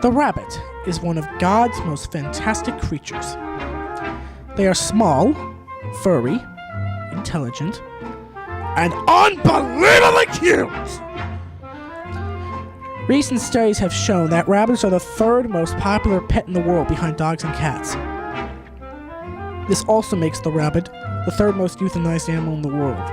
The rabbit is one of God's most fantastic creatures. They are small, furry, intelligent, and unbelievably cute! Recent studies have shown that rabbits are the third most popular pet in the world behind dogs and cats. This also makes the rabbit the third most euthanized animal in the world.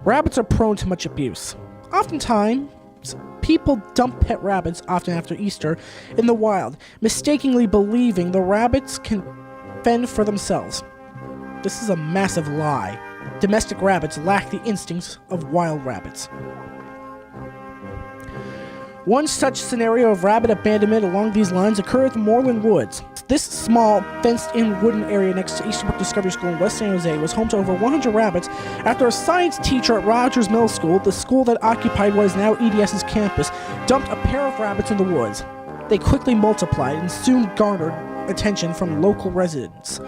Rabbits are prone to much abuse. Oftentimes, people dump pet rabbits, often after Easter, in the wild, mistakenly believing the rabbits can fend for themselves. This is a massive lie. Domestic rabbits lack the instincts of wild rabbits. One such scenario of rabbit abandonment along these lines occurred at the Moreland Woods. This small, fenced-in wooden area next to Easterbrook Discovery School in West San Jose was home to over 100 rabbits after a science teacher at Rogers Middle School, the school that occupied what is now EDS's campus, dumped a pair of rabbits in the woods. They quickly multiplied and soon garnered attention from local residents.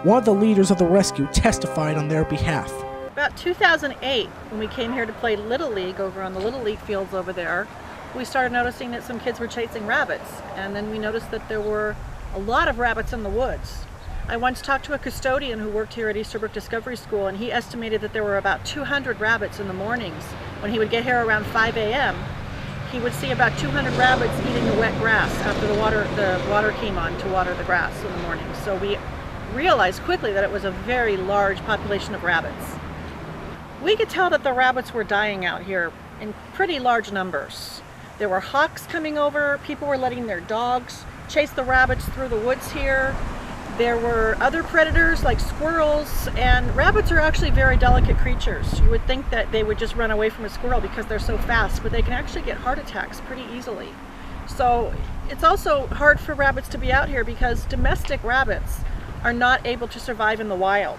One of the leaders of the rescue testified on their behalf. About 2008, when we came here to play Little League over on the Little League fields over there, we started noticing that some kids were chasing rabbits, and then we noticed that there were a lot of rabbits in the woods. I once talked to a custodian who worked here at Easterbrook Discovery School, and he estimated that there were about 200 rabbits in the mornings. When he would get here around 5 a.m., he would see about 200 rabbits eating the wet grass after the water came on to water the grass in the morning. So we realized quickly that it was a very large population of rabbits. We could tell that the rabbits were dying out here in pretty large numbers. There were hawks coming over, people were letting their dogs chase the rabbits through the woods here. There were other predators like squirrels, and rabbits are actually very delicate creatures. You would think that they would just run away from a squirrel because they're so fast, but they can actually get heart attacks pretty easily. So it's also hard for rabbits to be out here because domestic rabbits are not able to survive in the wild.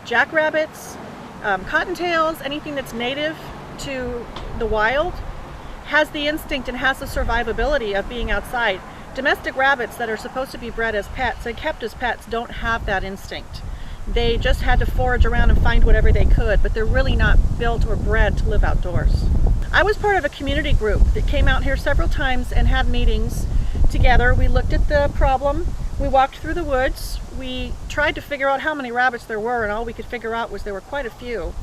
Jackrabbits, cottontails, anything that's native to the wild has the instinct and has the survivability of being outside. Domestic rabbits that are supposed to be bred as pets and kept as pets don't have that instinct. They just had to forage around and find whatever they could, but they're really not built or bred to live outdoors. I was part of a community group that came out here several times and had meetings together. We looked at the problem, we walked through the woods, we tried to figure out how many rabbits there were, and all we could figure out was there were quite a few.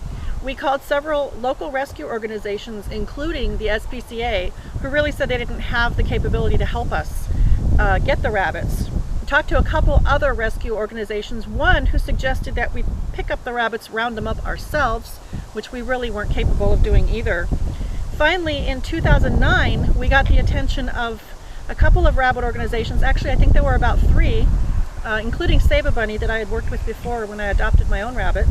We called several local rescue organizations, including the SPCA, who really said they didn't have the capability to help us get the rabbits. We talked to a couple other rescue organizations, one who suggested that we pick up the rabbits, round them up ourselves, which we really weren't capable of doing either. Finally, in 2009, we got the attention of a couple of rabbit organizations. Actually, I think there were about 3, including Save a Bunny that I had worked with before when I adopted my own rabbit.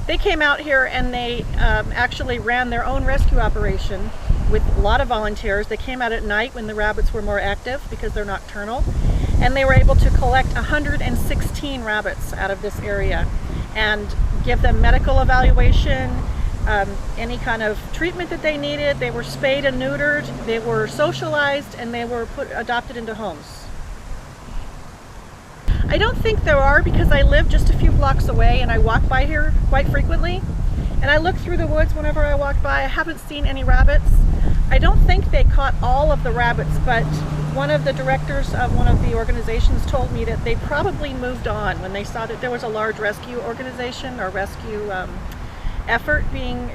They came out here and they actually ran their own rescue operation with a lot of volunteers. They came out at night when the rabbits were more active because they're nocturnal, and they were able to collect 116 rabbits out of this area and give them medical evaluation, any kind of treatment that they needed. They were spayed and neutered, they were socialized, and they were adopted into homes. I don't think there are, because I live just a few blocks away and I walk by here quite frequently, and I look through the woods whenever I walk by. I haven't seen any rabbits. I don't think they caught all of the rabbits, but one of the directors of one of the organizations told me that they probably moved on when they saw that there was a large rescue organization or rescue effort being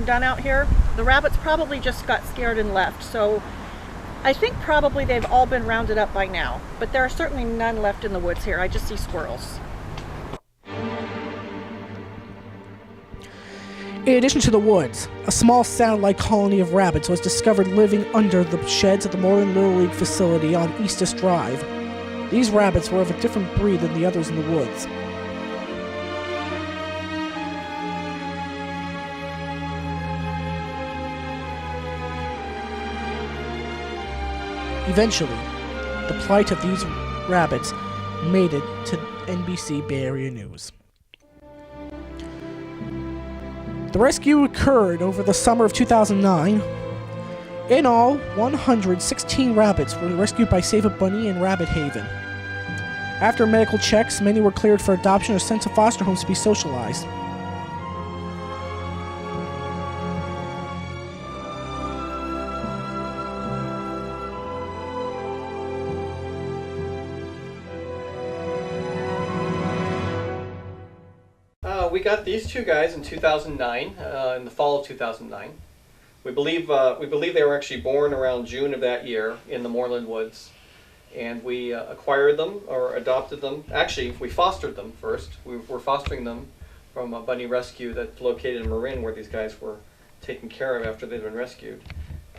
done out here. The rabbits probably just got scared and left. So I think probably they've all been rounded up by now, but there are certainly none left in the woods here. I just see squirrels. In addition to the woods, a small satellite colony of rabbits was discovered living under the sheds at the Moreland Little League facility on Eastus Drive. These rabbits were of a different breed than the others in the woods. Eventually, the plight of these rabbits made it to NBC Bay Area News. The rescue occurred over the summer of 2009. In all, 116 rabbits were rescued by Save a Bunny in Rabbit Haven. After medical checks, many were cleared for adoption or sent to foster homes to be socialized. We got these two guys in 2009, in the fall of 2009. We believe they were actually born around June of that year in the Moreland Woods, and we acquired them or adopted them. Actually, we fostered them first. We were fostering them from a bunny rescue that's located in Marin, where these guys were taken care of after they'd been rescued.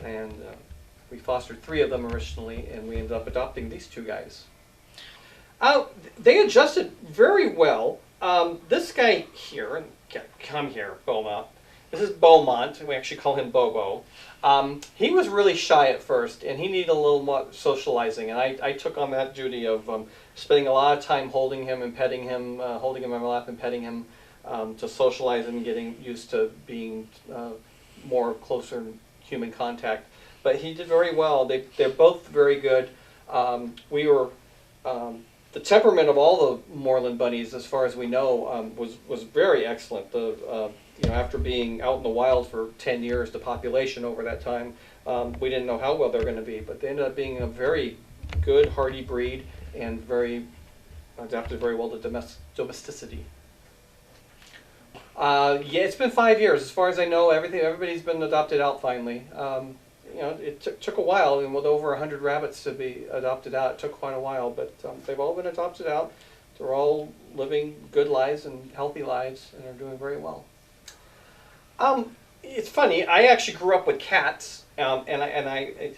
And we fostered 3 of them originally, and we ended up adopting these 2 guys. They adjusted very well. This guy here, come here, Beaumont. This is Beaumont. We actually call him Bobo. He was really shy at first, and he needed a little more socializing. And I took on that duty of spending a lot of time holding him and petting him, holding him on my lap and petting him to socialize and getting used to being more closer human contact. But he did very well. They're both very good. The temperament of all the Moreland bunnies, as far as we know, was very excellent. After being out in the wild for 10 years, the population over that time, we didn't know how well they were going to be, but they ended up being a very good, hardy breed and adapted very well to domesticity. Yeah, it's been 5 years. As far as I know, everybody's been adopted out finally. It took a while, and with over 100 rabbits to be adopted out, it took quite a while, but they've all been adopted out. They're all living good lives and healthy lives, and are doing very well. It's funny, I actually grew up with cats, and I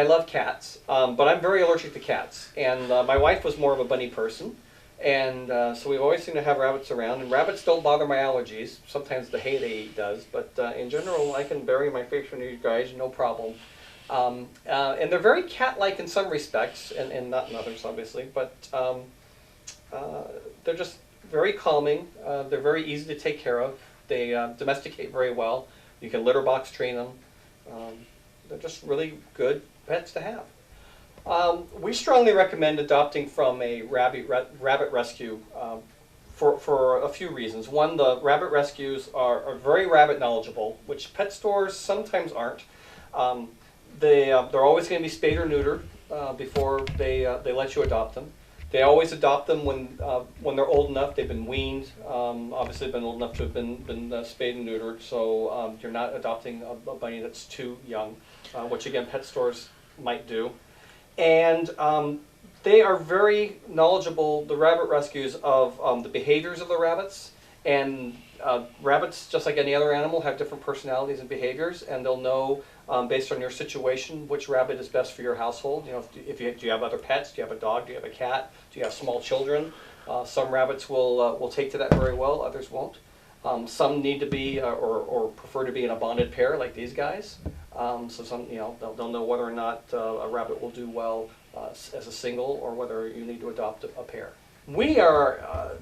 love cats, but I'm very allergic to cats, and my wife was more of a bunny person. And so we've always seemed to have rabbits around, and rabbits don't bother my allergies. Sometimes the hay they eat does, but in general, I can bury my face under you guys, no problem. And they're very cat-like in some respects, and not in others, obviously, but they're just very calming. They're very easy to take care of. They domesticate very well. You can litter box train them. They're just really good pets to have. We strongly recommend adopting from a rabbit rescue for a few reasons. One, the rabbit rescues are very rabbit knowledgeable, which pet stores sometimes aren't. They're always going to be spayed or neutered before they let you adopt them. They always adopt them when they're old enough. They've been weaned. Obviously, been old enough to have been spayed and neutered. So you're not adopting a bunny that's too young, which again pet stores might do. And they are very knowledgeable, the rabbit rescues, of the behaviors of the rabbits. And rabbits, just like any other animal, have different personalities and behaviors, and they'll know based on your situation which rabbit is best for your household. Do you have other pets? Do you have a dog? Do you have a cat? Do you have small children? Some rabbits will take to that very well. Others won't. Some need to be or prefer to be in a bonded pair, like these guys. So some, they'll know whether or not a rabbit will do well as a single, or whether you need to adopt a pair. We are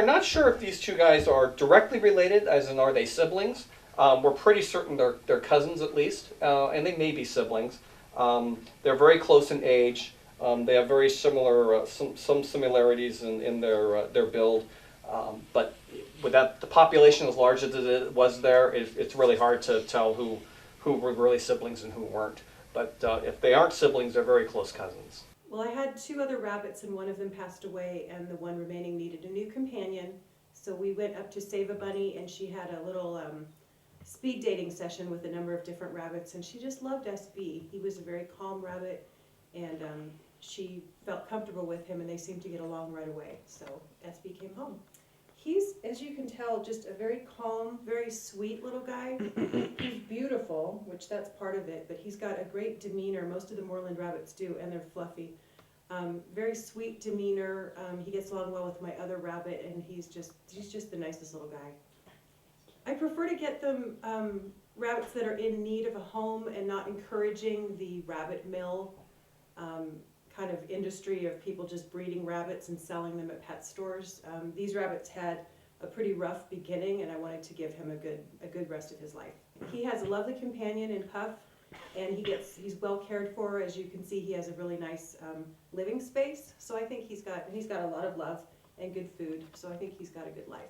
not sure if these 2 guys are directly related, as in are they siblings. We're pretty certain they're cousins at least, and they may be siblings. They're very close in age. They have very similar, some similarities in their build, but without the population as large as it was there, it's really hard to tell who were really siblings and who weren't. But if they aren't siblings, they're very close cousins. Well, I had 2 other rabbits, and one of them passed away, and the one remaining needed a new companion. So we went up to Save a Bunny, and she had a little speed dating session with a number of different rabbits, and she just loved SB. He was a very calm rabbit, and she felt comfortable with him, and they seemed to get along right away. So SB came home. He's, as you can tell, just a very calm, very sweet little guy. He's beautiful, which that's part of it, but he's got a great demeanor. Most of the Moreland rabbits do, and they're fluffy. Very sweet demeanor. He gets along well with my other rabbit, and he's just the nicest little guy. I prefer to get them rabbits that are in need of a home, and not encouraging the rabbit mill kind of industry of people just breeding rabbits and selling them at pet stores. These rabbits had a pretty rough beginning, and I wanted to give him a good rest of his life. He has a lovely companion in Puff, and he's well cared for. As you can see, he has a really nice living space. So I think he's got a lot of love and good food. So I think he's got a good life.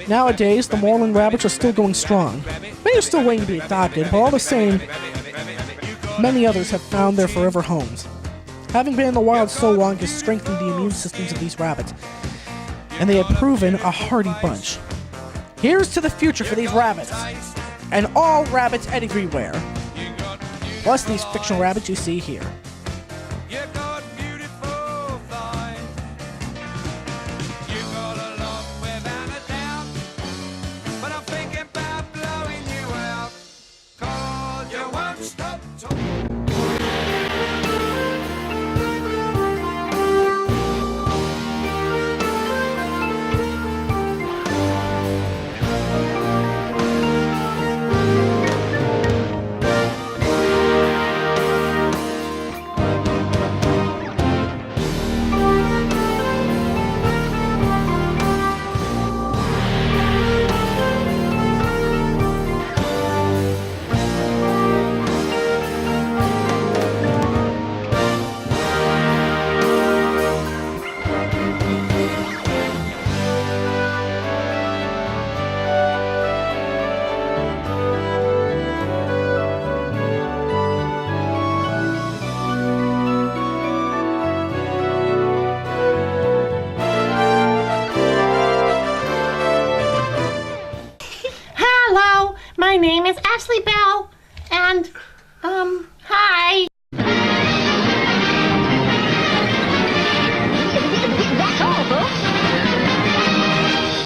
Nowadays, the Moreland rabbits are still going strong. Many are still waiting to be adopted, but all the same, many others have found their forever homes. Having been in the wild so long has strengthened the immune systems of these rabbits, and they have proven a hardy bunch. Here's to the future for these rabbits, and all rabbits everywhere. Plus these fictional rabbits you see here. My name is Ashley Belle, and,